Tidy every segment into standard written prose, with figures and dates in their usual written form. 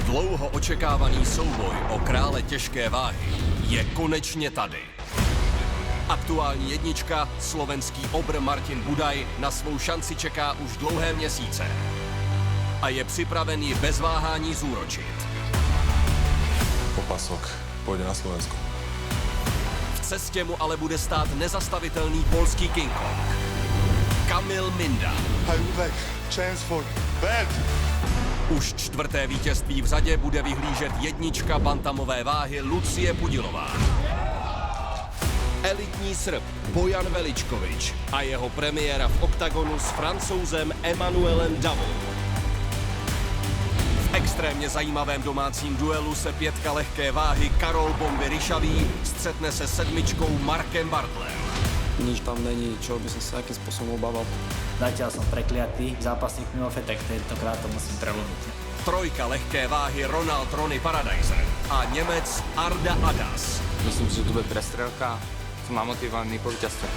Dlouho očekávaný souboj o krále těžké váhy je konečně tady. Aktuální jednička, slovenský obr Martin Budaj, na svou šanci čeká už dlouhé měsíce. A je připraven ji bez váhání zúročit. Popasok půjde na Slovensko. V cestě mu ale bude stát nezastavitelný polský King Kong. Kamil Minda. Už čtvrté vítězství v řadě bude vyhlížet jednička bantamové váhy Lucie Pudilová. Elitní Srb Bojan Veličkovič a jeho premiéra v oktagonu s Francouzem Emmanuelem Davou. V extrémně zajímavém domácím duelu se pětka lehké váhy Karol Bomby Ryšavý střetne se sedmičkou Markem Bartlem. Nič tam není, čo by som sa nejakým spôsobom obával. Zatiaľ som prekliatý zápasník mimo tak tentokrát to musím prelomiť. Trojka lehké váhy Ronald Ronny Paradiser a Němec Arda Adas. Myslím, že to bude prestrelka. Som namotivovaný po víťazstve.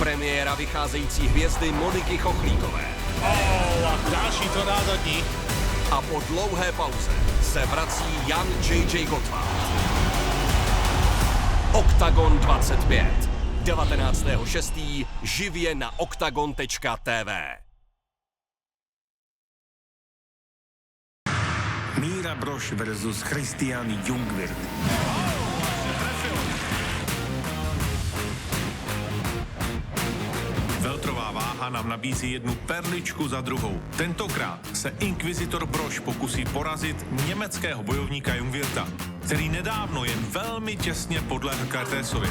Premiéra vycházející hvězdy Moniky Chochlíkové. A další to nádherný. A po dlouhé pauze se vrací Jan J.J. Gotthard. Oktagon 25. 19.6. živě na oktagon.tv. Brož versus Jungwirth. Veltrová váha nám nabízí jednu perličku za druhou. Tentokrát se inkvizitor Brož pokusí porazit německého bojovníka Jungwirtha, který nedávno jen velmi těsně podlehl Kertésovi.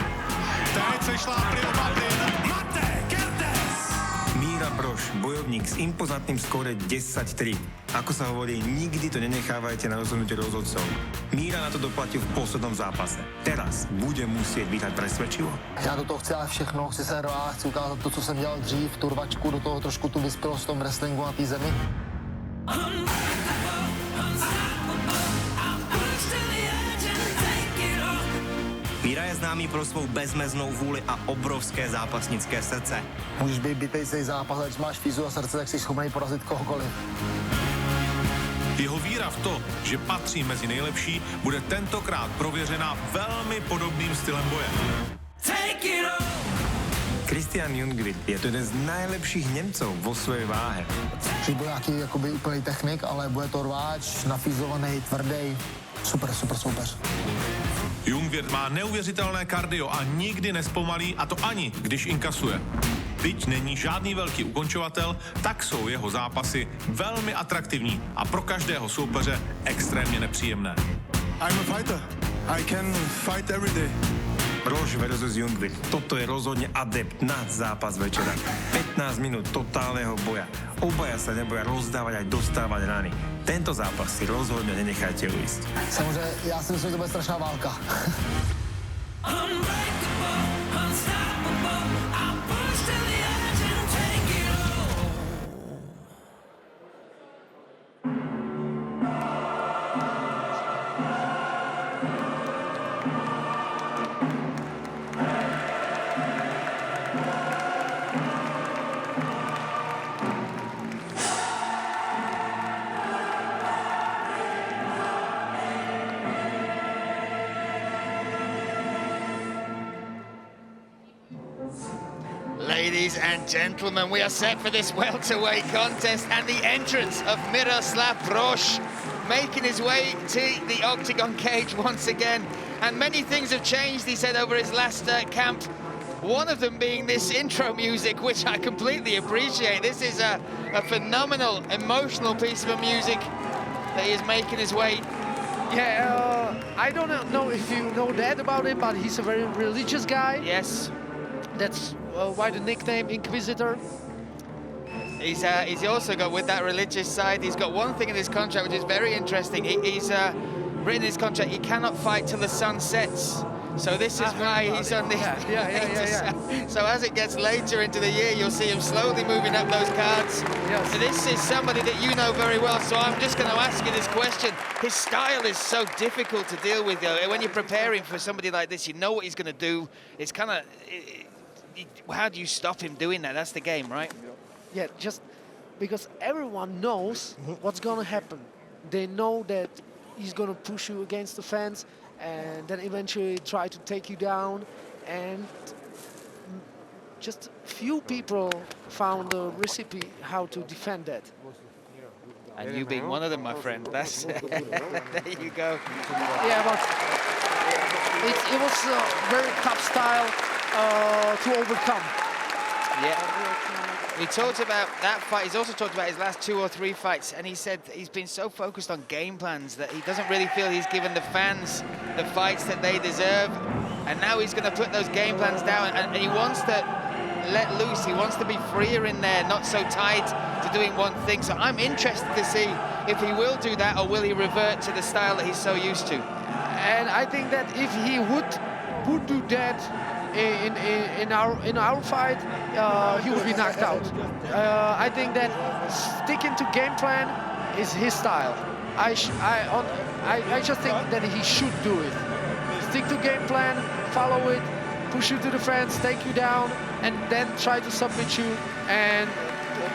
Teď se šlápli oba Brož, bojovník s impozantným skóre 10-3. Ako sa hovorí, nikdy to nenechávajte na rozhodnutie rozhodcov. Míra na to doplatil v poslednom zápase. Teraz bude musieť vyhrať presvedčivo. Já do toho chci ale všechno, chci se hrát, chci ukázat to, co jsem dělal dřív, tu rvačku, do toho trošku tu vyspělost v tom wrestlingu na té zemi. Míra je známý pro svou bezmeznou vůli a obrovské zápasnické srdce. Můžeš být bitej celý zápas, ale když máš fízu a srdce, tak jsi schopný porazit kohokoliv. Jeho víra v to, že patří mezi nejlepší, bude tentokrát prověřena velmi podobným stylem boje. Jungwirth je to jeden z nejlepších Němců vo své váhe. Že bude nějaký jakoby úplný technik, ale bude to rváč, nafízovaný, tvrdý. Super. Jungwirth má neuvěřitelné kardio a nikdy nespomalí, a to ani, když inkasuje. Byť není žádný velký ukončovatel, tak jsou jeho zápasy velmi atraktivní a pro každého soupeře extrémně nepříjemné. I'm a fighter. I can fight every day. Brož versus Jungwirth. Toto je rozhodne adept na zápas večera. 15 minút totálneho boja. Obaja sa neboja rozdávať aj dostávať rany. Tento zápas si rozhodne nenechajte ujsť. Samozřejmě, já si myslím, že to bude strašná válka. Ladies and gentlemen, we are set for this welterweight contest and the entrance of Miroslav Brož, making his way to the octagon cage once again. And many things have changed, he said, over his last camp. One of them being this intro music, which I completely appreciate. This is a phenomenal, emotional piece of music that he is making his way. Yeah, I don't know if you know that about him, but he's a very religious guy. Yes. That's why the nickname Inquisitor. He's also got, with that religious side, he's got one thing in his contract which is very interesting. He's written in his contract he cannot fight till the sun sets. So this is why he's on the... Yeah. So as it gets later into the year, you'll see him slowly moving up those cards. Yes. So this is somebody that you know very well, so I'm just going to ask you this question. His style is so difficult to deal with. When you're preparing for somebody like this, you know what he's going to do. It's kind of... How do you stop him doing that? That's the game, right? Yeah, just because everyone knows what's going to happen. They know that he's going to push you against the fence and then eventually try to take you down. And just few people found the recipe how to defend that. And you being one of them, my friend. That's there you go. Yeah, but it was a very tough style to overcome. Yeah. He talked about that fight. He's also talked about his last 2 or 3 fights, and he said he's been so focused on game plans that he doesn't really feel he's given the fans the fights that they deserve. And now he's going to put those game plans down, and he wants to let loose. He wants to be freer in there, not so tied to doing one thing. So I'm interested to see if he will do that, or will he revert to the style that he's so used to. And I think that if he would do that in our fight, he would be knocked out. I think that sticking to game plan is his style. I just think that he should do it. Stick to game plan, follow it, push you to the fence, take you down, and then try to submit you, and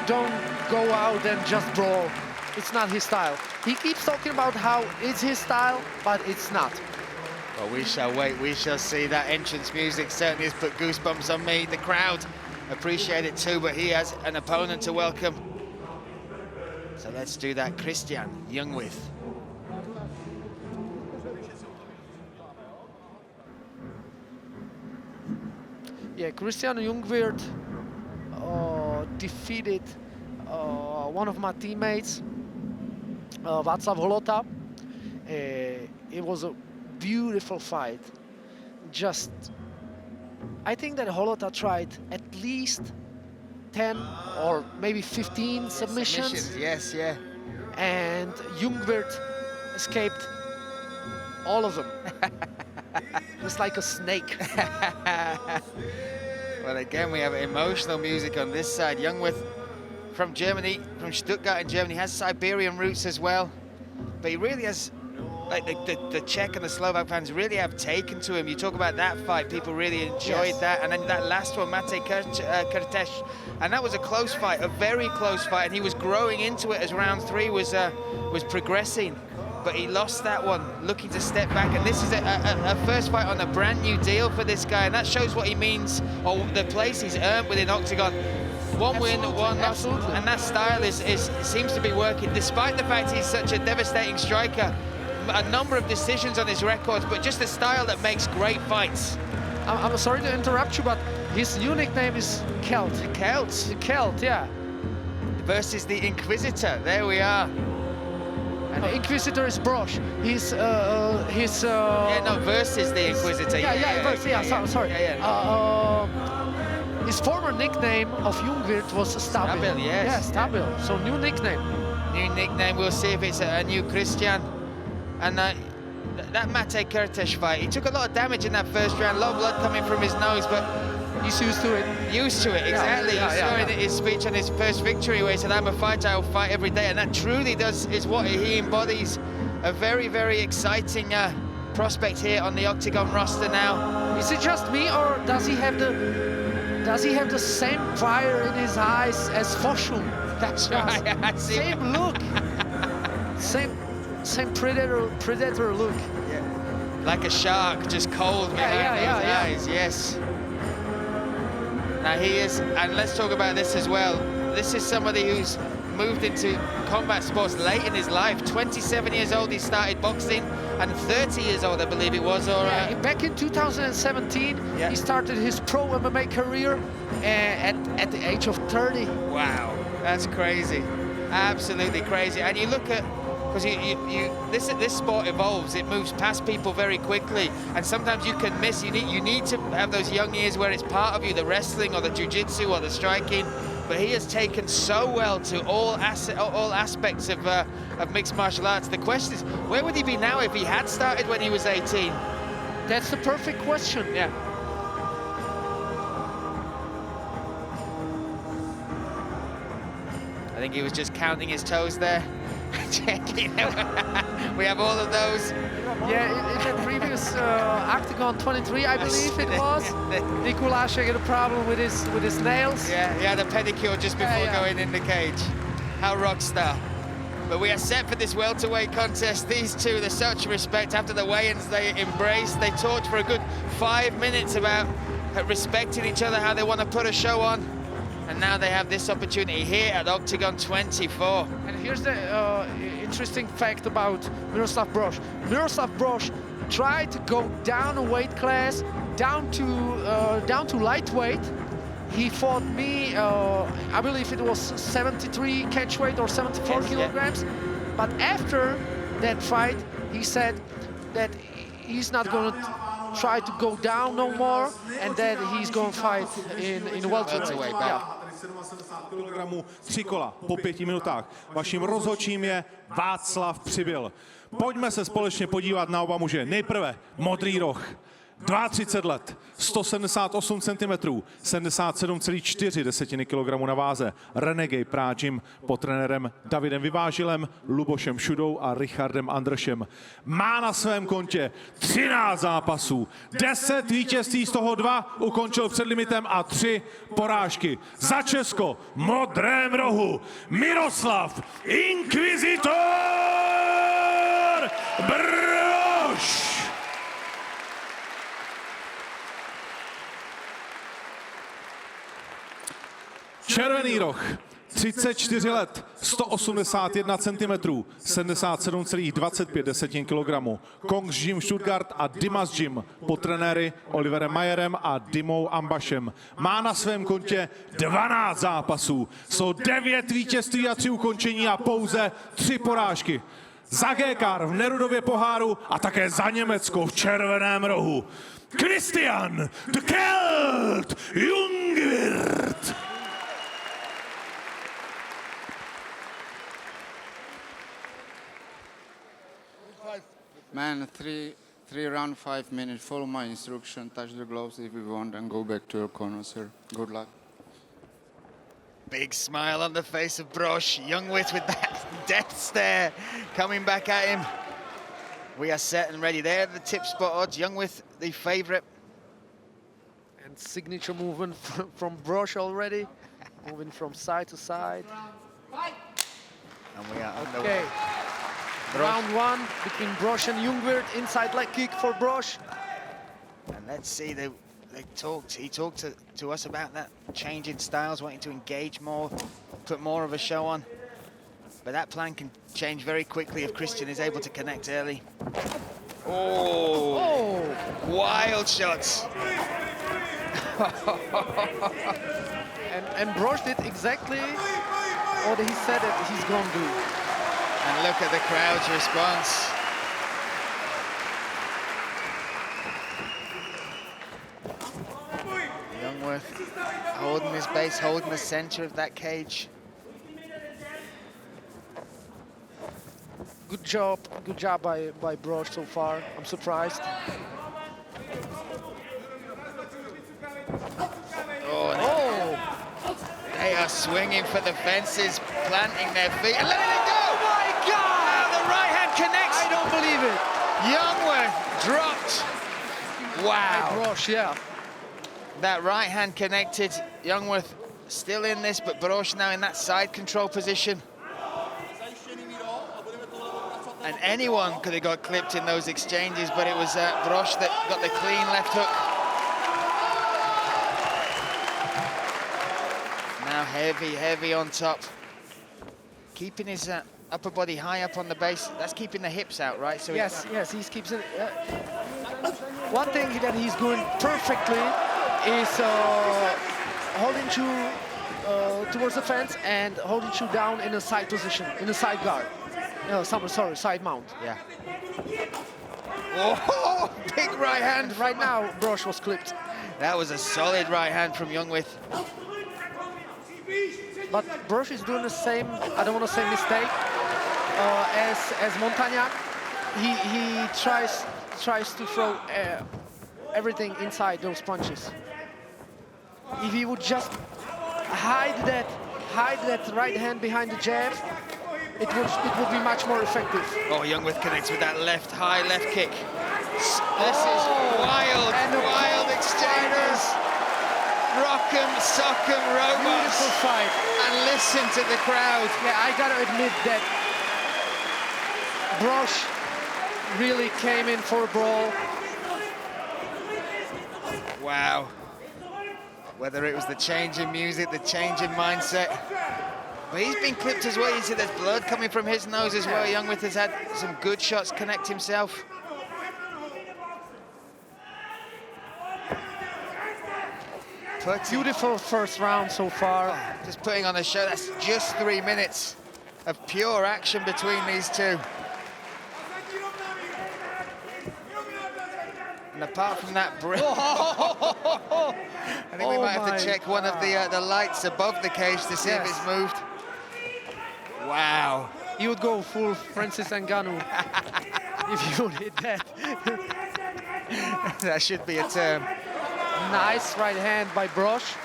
don't go out and just brawl. It's not his style. He keeps talking about how it's his style, but it's not. Well, we shall wait. We shall see. That entrance music certainly has put goosebumps on me. The crowd appreciate it too, but he has an opponent to welcome. So let's do that. Christian Jungwirth. Yeah, Christian Jungwirth defeated one of my teammates, Václav Holota. It was a beautiful fight. Just, I think that Holota tried at least 10 or maybe 15 submissions. Yes, yeah. And Jungwirth escaped all of them. Just like a snake. Well, again, we have emotional music on this side. Jungwirth from Germany, from Stuttgart in Germany, has Siberian roots as well. But he really has, like the Czech and the Slovak fans really have taken to him. You talk about that fight, people really enjoyed that. And then that last one, Mate Kertész, and that was a close fight, a very close fight. And he was growing into it as round 3 was progressing. But he lost that one, looking to step back. And this is a first fight on a brand new deal for this guy. And that shows what he means, or the place he's earned within Octagon. One win, one loss, and that style seems to be working, despite the fact he's such a devastating striker. A number of decisions on his records, but just a style that makes great fights. I'm sorry to interrupt you, but his new nickname is KELT. KELT? KELT, yeah. Versus the Inquisitor, there we are. And the Inquisitor is Brož. He's yeah, no, versus the Inquisitor. Sorry. His former nickname of Jungwirth was Stabil. Stabil, yes. Yeah, Stabil. So new nickname. New nickname. We'll see if it's a new Christian. And that Mate Kertész fight, he took a lot of damage in that first round. A lot of blood coming from his nose, but he's used to it. Used to it, exactly. You saw in his speech on his first victory where he said, "I'm a fighter, I'll fight every day," and that truly is what he embodies. A very, very exciting prospect here on the Octagon roster now. Is it just me, or does he have the same fire in his eyes as Foshul? That's right. Same look. same predator look. Yeah. Like a shark, just cold behind those eyes. Yes. Now he is, and let's talk about this as well. This is somebody who's moved into combat sports late in his life. 27 years old, he started boxing, and 30 years old, I believe it was. Or back in 2017, he started his pro MMA career at the age of 30. Wow, that's crazy, absolutely crazy. And you look at, because this sport evolves, it moves past people very quickly, and sometimes you can miss. You need to have those young years where it's part of you, the wrestling or the jiu-jitsu or the striking. But he has taken so well to all aspects of mixed martial arts. The question is, where would he be now if he had started when he was 18? That's the perfect question. Yeah. I think he was just counting his toes there. Checking. We have all of those. Yeah, in the previous Octagon 23, I believe it was. Nicolas had a problem with his nails. Yeah, he had a pedicure just before going in the cage. How rockstar. But we are set for this welterweight contest. These two, there's such respect. After the weigh-ins, they embraced. They talked for a good 5 minutes about respecting each other, how they want to put a show on. And now they have this opportunity here at Octagon 24. And here's the interesting fact about Miroslav Brož. Miroslav Brož tried to go down a weight class, down to lightweight. He fought me, I believe it was 73 catch weight or 74 kilograms. But after that fight, he said that he's not going to try to go down no more, and that he's going to fight in welterweight. Yeah. 77 kg, 3 kola po 5 minutách. Vaším rozhodčím je Václav Přibyl. Pojďme se společně podívat na oba muže. Nejprve modrý roh. 32 let, 178 cm, 77,4 kg na váze. Renegade Práčim pod trenérem Davidem Vyvážilem, Lubošem Šudou a Richardem Andršem. Má na svém kontě 13 zápasů, 10 vítězství, z toho 2 ukončil před limitem a 3 porážky. Za Česko, modrém rohu, Miroslav Inkvizitor Brož! Červený roh, 34 let, 181 cm, 77,25 kg. Kongs Gym Stuttgart a Dimas Gym pod trenéry Oliverem Mayerem a Dimou Ambašem. Má na svém kontě 12 zápasů, jsou 9 vítězství a 3 ukončení a pouze 3 porážky. Za GKR v Nerudově poháru a také za Německo v červeném rohu. Christian the KELT Jungwirth! Man, three round 5 minutes. Follow my instruction. Touch the gloves if you want, and go back to your corner, sir. Good luck. Big smile on the face of Brož. Jungwirth with that death stare coming back at him. We are set and ready. There, the tip spot odds. Jungwirth, the favourite. And signature movement from Brož already, moving from side to side. And we are okay. Round 1 between Brož and Jungwirth. Inside leg kick for Brož. And let's see, he talked to us about that change in styles, wanting to engage more, put more of a show on. But that plan can change very quickly if Christian is able to connect early. Oh! Wild shots. and Brož did exactly what he said that he's going to do. And look at the crowd's response. Jungwirth holding his base, holding the center of that cage. Good job by Brož so far. I'm surprised. Oh! They are swinging for the fences, planting their feet and letting it go! Oh my God! Now the right hand connects. I don't believe it. Jungwirth dropped. Wow. Brož, yeah. That right hand connected. Jungwirth still in this, but Brož now in that side control position. And anyone could have got clipped in those exchanges, but it was Brož that got the clean left hook. Now heavy on top. Keeping his upper body high up on the base. That's keeping the hips out, right? So yes, he keeps it. One thing that he's doing perfectly is holding you towards the fence and holding you down in a side position, in a side guard. Side mount. Yeah. Oh, big right hand. Right now, Brož was clipped. That was a solid right hand from Jungwirth. But Brož is doing the same, I don't want to say mistake, as Montagnac. He tries to throw everything inside those punches. If he would just hide that right hand behind the jab, it would be much more effective. Oh, Jungwirth connects with that high left kick. This is wild exchanges. Rock'em, sock'em, robots. Beautiful fight. And listen to the crowd. Yeah, I gotta admit that Brož really came in for a brawl. Wow. Whether it was the change in music, the change in mindset. But he's been clipped as well. You see there's blood coming from his nose as well. Jungwirth has had some good shots connect himself. Beautiful first round so far. Just putting on a show. That's just 3 minutes of pure action between these two. And apart from that, I think we might have to check one of the lights above the cage to see if it's moved. Wow. You would go full Francis Ngannou if you did that. That should be a term. Nice right hand by Brož.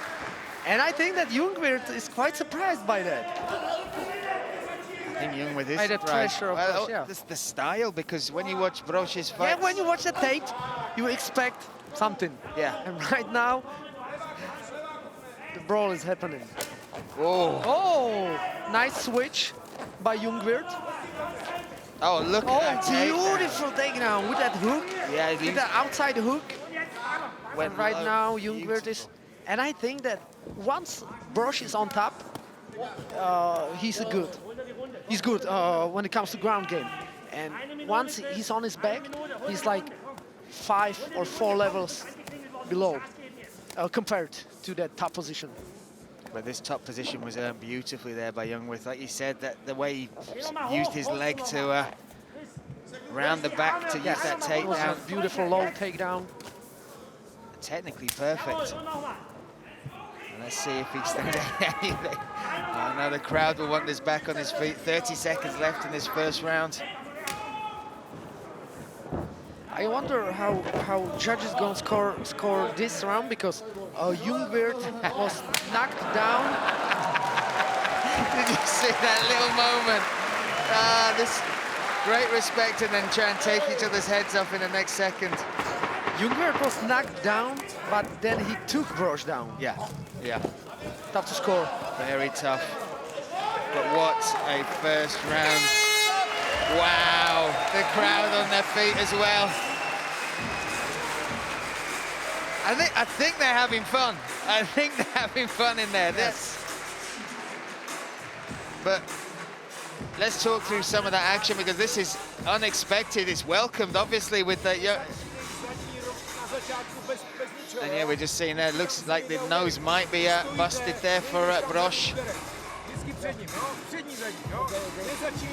And I think that Jungwirth is quite surprised by that. I think Jungwirth is By the surprised. pressure of Well, Brož, yeah. This the style, because when you watch Brož's fights... Yeah, when you watch the tape, you expect something. Yeah. And right now, the brawl is happening. Oh. Oh, nice switch by Jungwirth. Oh, look at that takedown. Beautiful takedown with that hook. Yeah, with the outside hook. Went Right low. now, Jungwirth is... And I think that once Brož is on top, he's good. He's good when it comes to ground game. And once he's on his back, he's like 5 or 4 levels below compared to that top position. But this top position was earned beautifully there by Jungwirth. Like you said, that the way he used his leg to round the back to use that It was a takedown. beautiful low takedown. Technically perfect. And let's see if he's done anything. Oh, no, the crowd will want this back on his feet. 30 seconds left in this first round. I wonder how judges gonna score this round, because Jungwirth was knocked down. Did you see that little moment? This great respect, and then try and take each other's heads off in the next second. Jungwirth was knocked down, but then he took Brož down. Yeah, yeah. Tough to score. Very tough. But what a first round. Wow, the crowd on their feet as well. I think they're having fun. I think they're having fun in there. Yes. But let's talk through some of that action, because this is unexpected. It's welcomed, obviously, with the... And yeah, we're just seeing there, it looks like the nose might be busted there for Brož.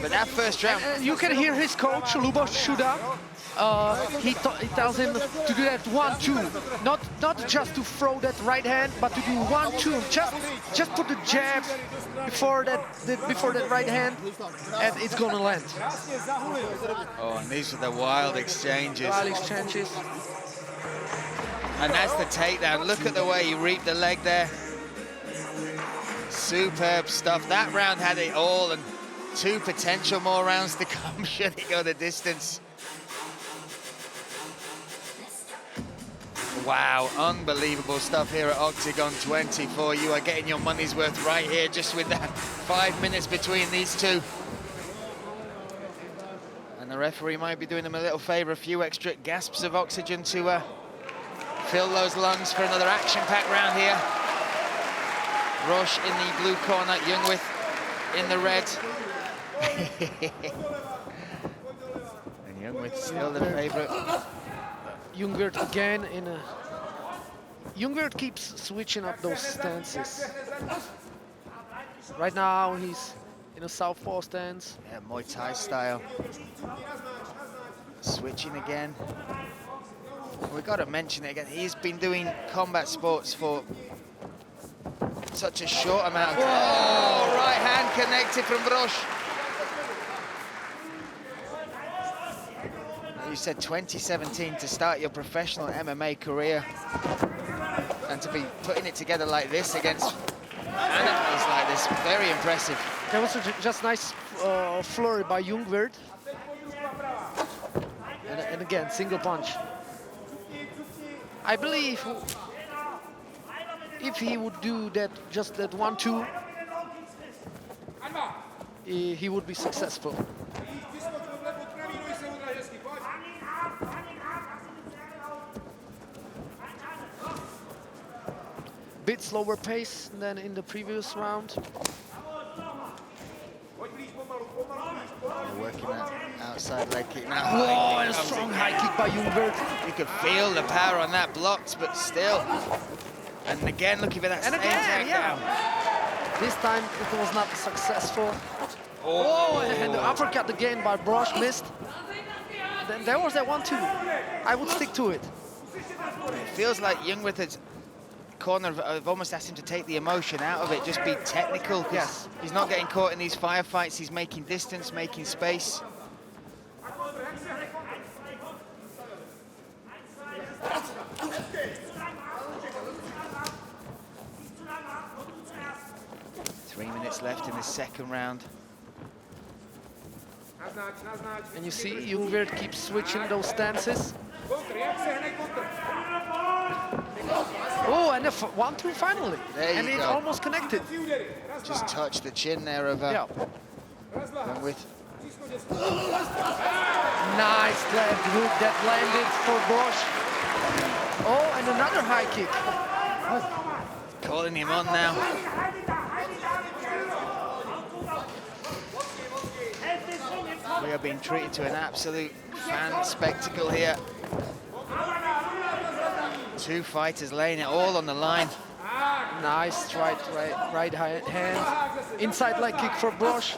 But that first round... You can hear his coach, Luboš Šuda. He tells him to do that 1-2. Not just to throw that right hand, but to do 1-2. Just put the jab before that right hand, and it's gonna land. Oh, and these are the wild exchanges. Wild exchanges. And that's the takedown. Look at the way he reaped the leg there. Superb stuff. That round had it all, and 2 potential more rounds to come should he go the distance. Wow, unbelievable stuff here at Octagon 24. You are getting your money's worth right here, just with that 5 minutes between these two. And the referee might be doing them a little favor, a few extra gasps of oxygen to fill those lungs for another action-packed round here. Brož in the blue corner, Jungwirth in the red. And Jungwirth still the favorite. Jungwirth again in a... Jungwirth keeps switching up those stances. Right now he's in a southpaw stance. Yeah, Muay Thai style. Switching again. We've got to mention it again. He's been doing combat sports for such a short amount of time. Oh, right hand connected from Brož. You said 2017 to start your professional MMA career, and to be putting it together like this against animals like this, very impressive. There was a just nice flurry by Jungwirth. And again, single punch. I believe if he would do that, just that 1-2, he would be successful. Bit slower pace than in the previous round. They're working that outside leg kick now. Whoa, and a strong high kick by Jungwirth. You could feel the power on that blocked, but still. And again, looking for that And same again, takedown. This time it was not successful. Oh, and the uppercut again by Brož missed. Then there was that 1-2. I would stick to it. It feels like Jungwirth has corner have almost asked him to take the emotion out of it, just be technical. Yes. He's not getting caught in these firefights, he's making distance, making space. Three minutes left in the second round. And you see, Jungwirth keeps switching those stances. Oh, and a 1-2 finally. There you it go. almost connected. Just touched the chin there of Jungwirth. Nice left hook that landed for Brož. Oh, and another high kick. Calling him on now. We are being treated to an absolute fan spectacle here. Two fighters laying it all on the line. Nice right hand. Inside leg kick for Brož.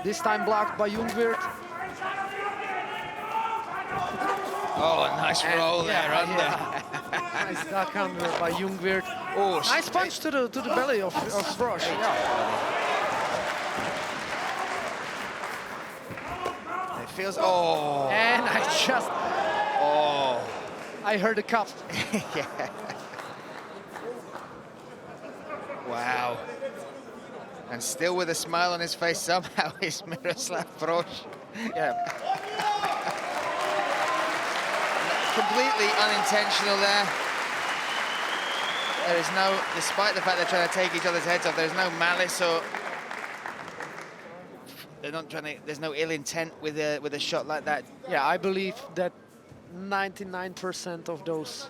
This time blocked by Jungwirth. Oh, a nice roll there under. Nice duck under by Jungwirth. Oh, nice punch to the belly of Brož. It feels. Oh. And I just. Oh. I heard a cup. Yeah. Wow. And still with a smile on his face somehow is Miroslav Brož. Yeah. Completely unintentional there. There is no, despite the fact they're trying to take each other's heads off, there's no malice or they're not trying to. There's no ill intent with a shot like that. Yeah, I believe that 99% of those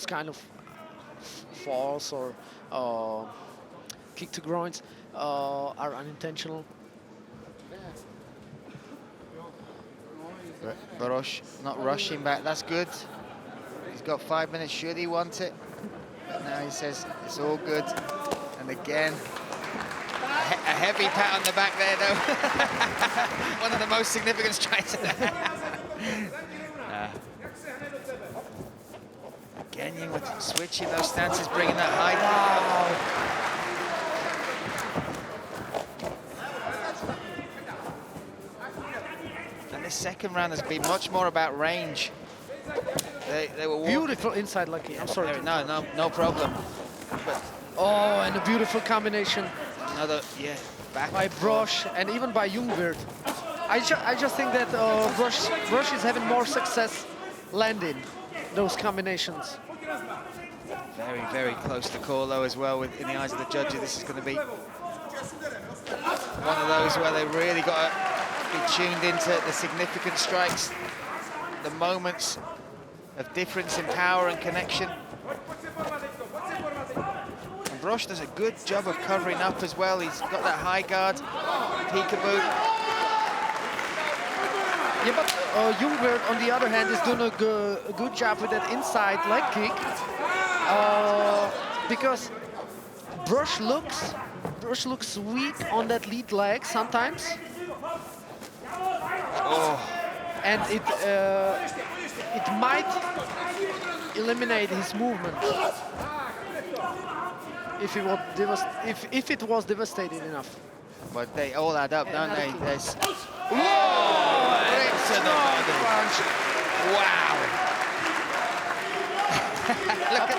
kind of falls or kick to groins are unintentional. Brož not rushing back. That's good. He's got 5 minutes. Should he want it? But now he says it's all good. And again, a heavy pat on the back there, though. One of the most significant strikes. Again, Jungwirth switching those stances, bringing that high kick. And this second round has been much more about range. They were beautiful inside leg kick. I'm sorry. No problem. But and a beautiful combination. Another back by Brož and even by Jungwirth. I just think that Brož is having more success landing those combinations. Very, very close to call though as well. In the eyes of the judges, this is going to be one of those where they really got to be tuned into the significant strikes, the moments of difference in power and connection. And Brož does a good job of covering up as well. He's got that high guard, peekaboo. Yeah, but Jungwirth, on the other hand, is doing a good job with that inside leg kick. Because Brož looks weak on that lead leg sometimes. And it might eliminate his movement if it was devastated enough. But they all add up, don't they? There's wow. Look at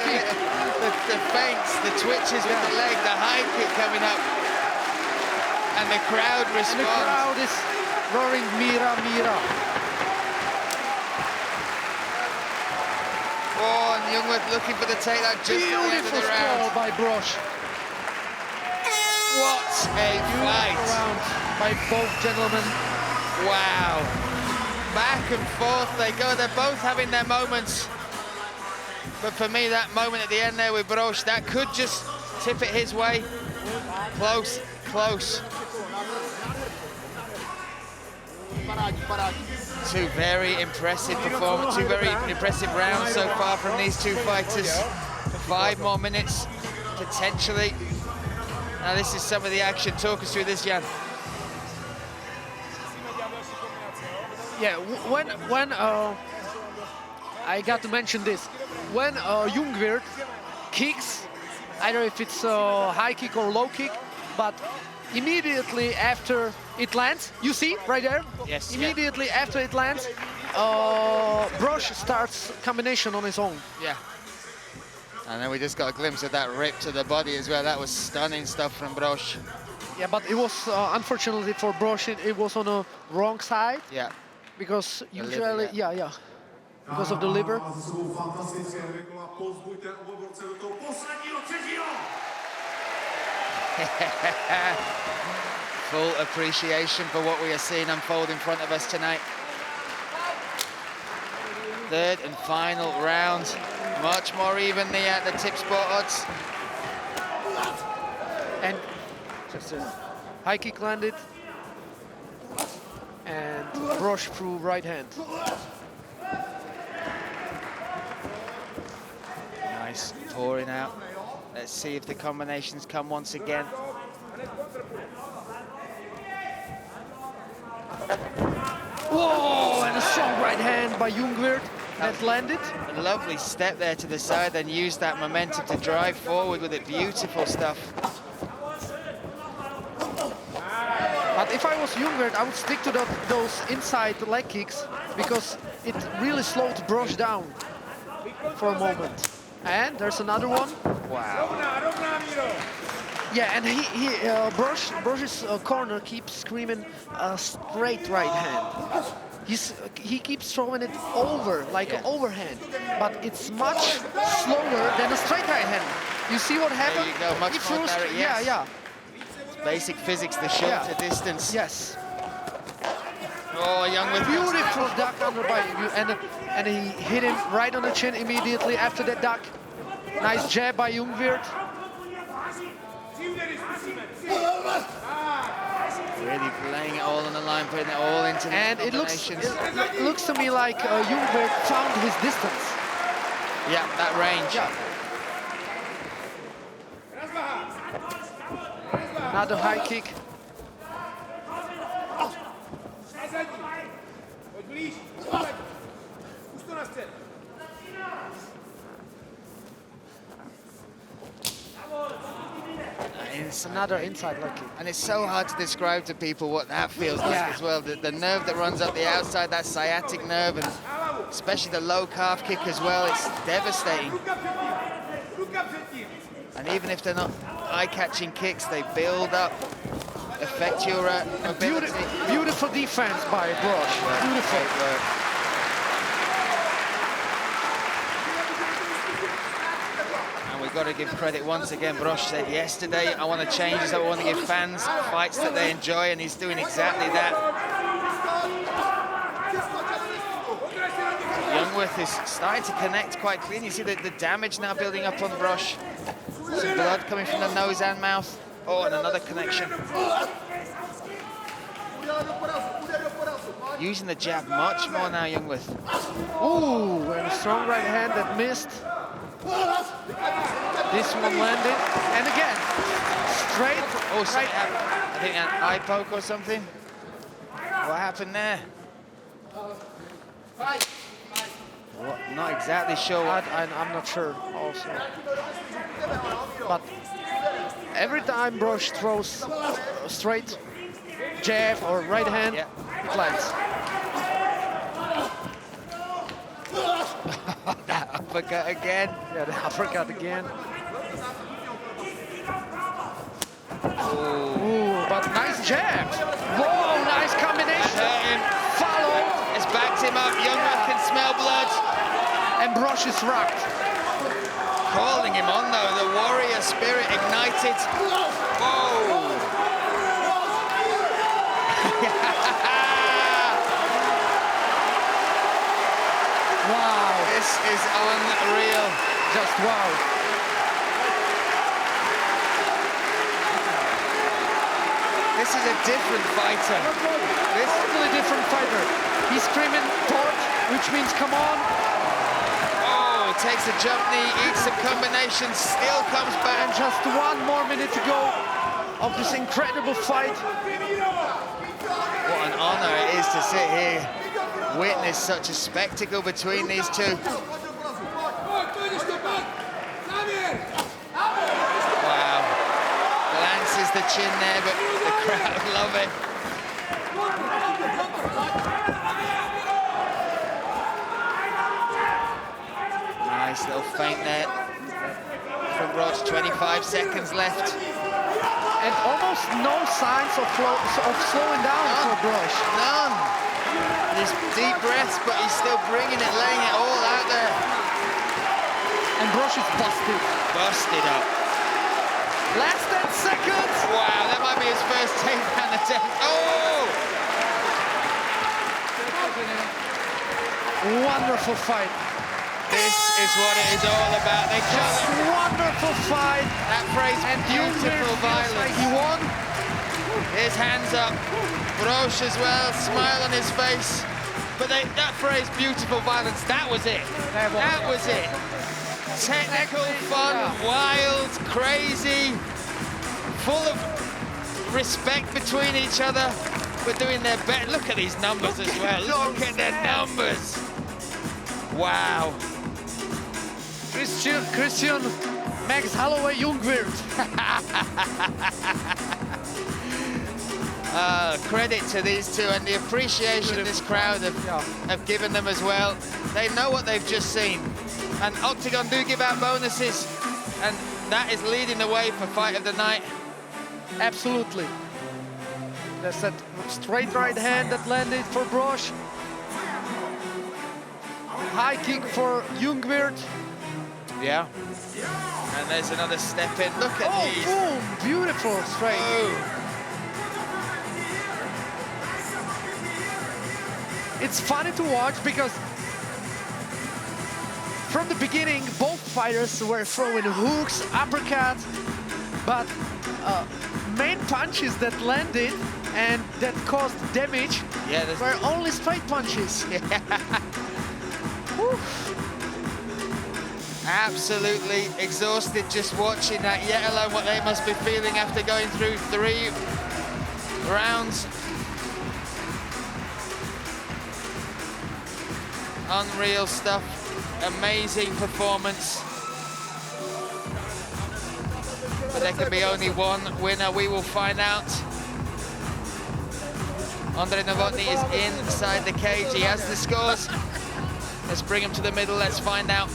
the feints, the twitches with the leg, the high kick coming up. And the crowd responds. And the crowd is roaring, Mira, Mira. Oh, and Jungwirth looking for the takedown just at the end of Beautiful the sprawl round. by Brož. What a fight! Round by both gentlemen. Wow. Back and forth they go. They're both having their moments. But for me, that moment at the end there with Brož, that could just tip it his way. Close, close. Two very impressive performances, two very impressive rounds so far from these two fighters. 5 more minutes, potentially. Now this is some of the action. Talk us through this, Jan. Yeah, when I got to mention this, when Jungwirth kicks, either if it's a high kick or low kick, but immediately after it lands, you see right there? Yes. Immediately after it lands, Brož starts combination on his own. Yeah. And then we just got a glimpse of that rip to the body as well. That was stunning stuff from Brož. Yeah, but it was, unfortunately for Brož, it was on the wrong side. Yeah. Because The usually, liver, yeah. Because of the liver. Full appreciation for what we are seeing unfold in front of us tonight. Third and final round. Much more evenly at the tip spot odds. And just a high kick landed. And Brož through right hand. Nice pouring out. Let's see if the combinations come once again. Whoa, and a strong right hand by Jungwirth that landed. A lovely step there to the side, then used that momentum to drive forward with it. Beautiful stuff. But if I was Jungwirth, I would stick to those inside leg kicks because it really slowed Brož down for a moment. And there's another one. Wow. Yeah, and Brož's corner keeps screaming a straight right hand. He keeps throwing it over, like an overhand, but it's much slower than a straight right hand. You see what happened? There you go, much more direct, yes. Yeah. Basic physics, the shorter distance. Yes. Oh, Jungwirth. Beautiful duck under by you, and he hit him right on the chin immediately after that duck. Nice jab by Jungwirth. Really laying it all on the line, putting it all into the combinations. It looks to me like Jungwirth found his distance. Yeah, that range. Yeah. Another high kick. It's another inside leg kick. And it's so hard to describe to people what that feels like as well. The nerve that runs up the outside, that sciatic nerve, and especially the low calf kick as well, it's devastating. And even if they're not eye-catching kicks, they build up, affect your mobility. Beautiful defense by Brož. Beautiful. We've got to give credit once again. Brož said yesterday, I want to change this. I want to give fans fights that they enjoy, and he's doing exactly that. Jungwirth is starting to connect quite clean. You see the damage now building up on Brož. Some blood coming from the nose and mouth. Oh, and another connection. Using the jab much more now, Jungwirth. Ooh, and a strong right hand that missed. This one landed, and again, straight. Oh, right. I think an eye poke or something. What happened there? Well, not exactly sure. I'm not sure also. But every time Brož throws straight jab or right hand, it lands. That uppercut again. Yeah, the uppercut again. Ooh, but nice jab. Whoa, nice combination. Hurt him. Follow. It's backed him up. Jungwirth can smell blood. and Brož is rocked. Calling him on though, the warrior spirit ignited. Whoa! Wow. This is unreal. Just wow. This is a different fighter. This is a totally different fighter. He's screaming torch, which means come on. Oh, takes a jump knee, eats some combinations, still comes back. And just 1 more minute to go of this incredible fight. What an honor it is to sit here, witness such a spectacle between these two. Wow. Glances the chin there, but the crowd love it. Nice little feint there from Brož, 25 seconds left. And almost no signs of slowing down for Brož. None. These deep breaths, but he's still bringing it, laying it all out there. And Brož is busted. Busted up. Less than seconds. Wow, that might be his first takedown attempt. Oh! Wonderful fight. This is what it is all about. They call it wonderful fight. That phrase, And beautiful violence. like he won. His hands up. Brož as well, smile on his face. But that phrase, beautiful violence, that was it. That was it. Technical, fun, wild, crazy, full of respect between each other, but doing their best. Look at these numbers as well. Look at their numbers. Wow. Christian Max Holloway Jungwirth. Credit to these two and the appreciation this crowd have given them as well. They know what they've just seen. And Octagon do give out bonuses, and that is leading the way for fight of the night. Absolutely. There's that straight right hand that landed for Brož. High kick for Jungwirth. Yeah. And there's another step in. Look at these. Boom! Beautiful straight. Oh. It's funny to watch because from the beginning, both fighters were throwing hooks, uppercuts, but main punches that landed and that caused damage were only straight punches. Absolutely exhausted just watching that, yet alone what they must be feeling after going through 3 rounds. Unreal stuff, amazing performance. But there can be only one winner, we will find out. Ondrej Novotný is inside the cage, he has the scores. Let's bring him to the middle, let's find out.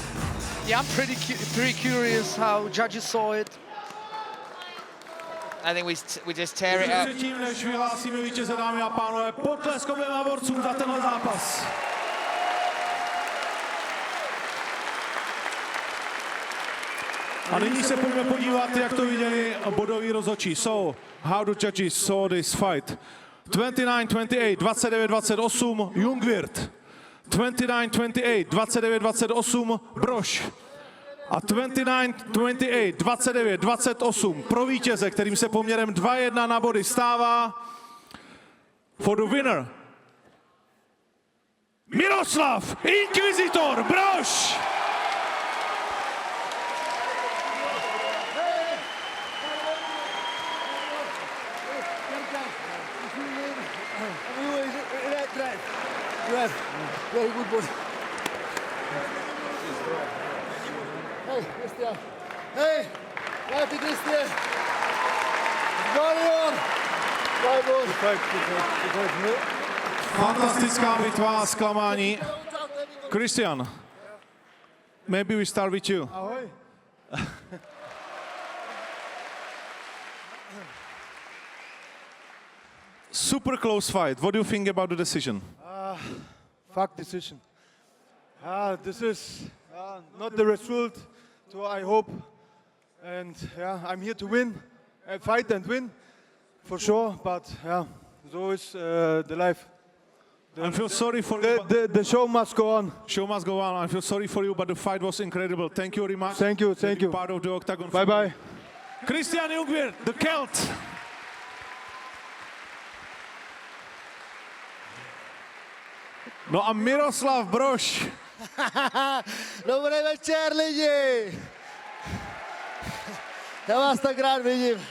Yeah, I'm pretty curious how judges saw it. I think we just tear it up. Předtím, než vyhlásíme vítěze, dámy a pánové, potlesk oběma borcům za tenhle zápas. A nyní se pojďme podívat, jak to viděli bodoví rozhodčí. So, how do judges saw this fight? 29-28, 29-28, Jungwirth. 29-28, 29-28, Brož. A 29-28, 29-28 pro vítěze, kterým se poměrem 2-1 na body stává. For the winner, Miroslav, Inkvizitor, Brož. Very good boy. Hey, Christian. Hey, Marty Christian. Going on. Fantastická bitva, zklamání. Christian, maybe we start with you. Ahoj. Super close fight. What do you think about the decision? Fuck decision. This is not the result to I hope, and I'm here to win, fight and win, for sure. But so is the life. I feel sorry for you. The show must go on. Show must go on. I feel sorry for you, but the fight was incredible. Thank you very much. Thank you. Part of the Octagon. Bye bye. Christian Jungwirth, the KELT. No a Miroslav Brož. Dobrý večer, lidi. Já vás tak rád vidím.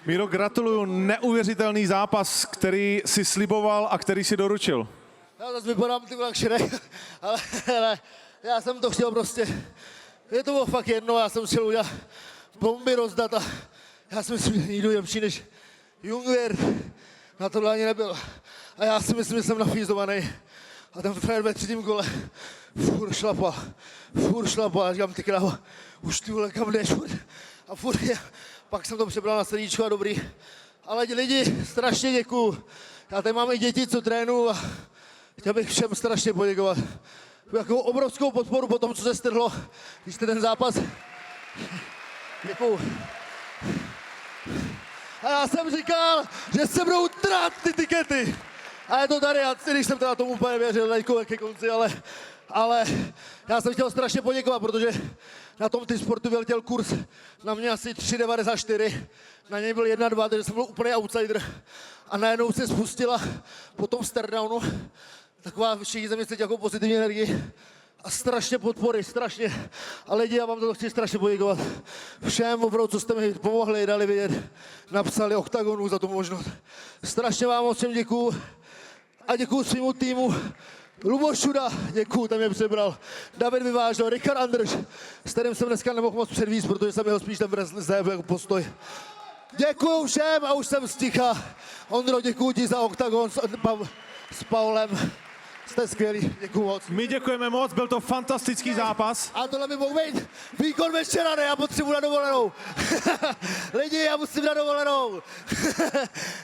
Miro, gratuluju, neuvěřitelný zápas, který si sliboval a který si doručil. Já zase vypadám ty jak Šrek, ale já jsem to chtěl prostě. Je to bylo fakt jedno, já jsem chtěl udělat bomby rozdat a já si myslím, že nikdo lepší než Jungwirth. Na tohle ani nebyl. A já si myslím, že jsem nafízovaný. A ten frajer ve třetím kole furt šlapal. A říkám, ty krávo, už ty vole, kam jdeš? A furt, pak jsem to přebral na srdíčko a dobrý. Ale lidi, strašně děkuju. Já tady mám i děti, co trénuju a chtěl bych všem strašně poděkovat. Jakou obrovskou podporu po tom, co se strhlo, když jste ten zápas. Děkuju. A já jsem říkal, že se budou trát ty tikety. A je to tady, já když jsem teda tomu úplně věřil ke konci, ale já jsem chtěl strašně poděkovat, protože na tom ty sportu vyletěl kurz na mě asi 3,94, na něj byl 1,2, takže jsem byl úplný outsider. A najednou se spustila po tom stardownu taková, všichni ze mě cítí jako pozitivní energii a strašně podpory, strašně. A lidi, já vám to chci strašně poděkovat všem, opravdu, co jste mi pomohli, dali vidět, napsali OKTAGONu za tu možnost. Strašně vám moc všem děkuju a děkuju svýmu týmu. Lubošuda, děkuju, tam mě přebral. David Vyvážel, Richard Andrš, s kterým jsem dneska nemohl moc předvíst, protože jsem měl spíš ten jako postoj. Děkuju všem a už jsem sticha. Ondro, děkuju ti za OKTAGON s Paulem. Jste skvělí, děkuju moc. My děkujeme moc, byl to fantastický zápas. A tohle by mohl být výkon večera, ne, já potřebuji na dovolenou. Lidi, já musím na dovolenou.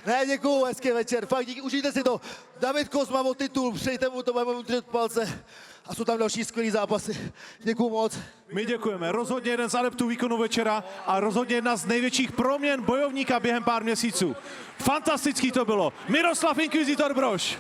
Ne, děkuju, hezký večer, fakt díky, užijte si to. David Kos má o titul, přejte mu to, budeme mu držet palce. A jsou tam další skvělý zápasy. Děkuju moc. My děkujeme, rozhodně jeden z adeptů výkonu večera a rozhodně jedna z největších proměn bojovníka během pár měsíců. Fantastický to bylo. Miroslav Inkvizitor Brož.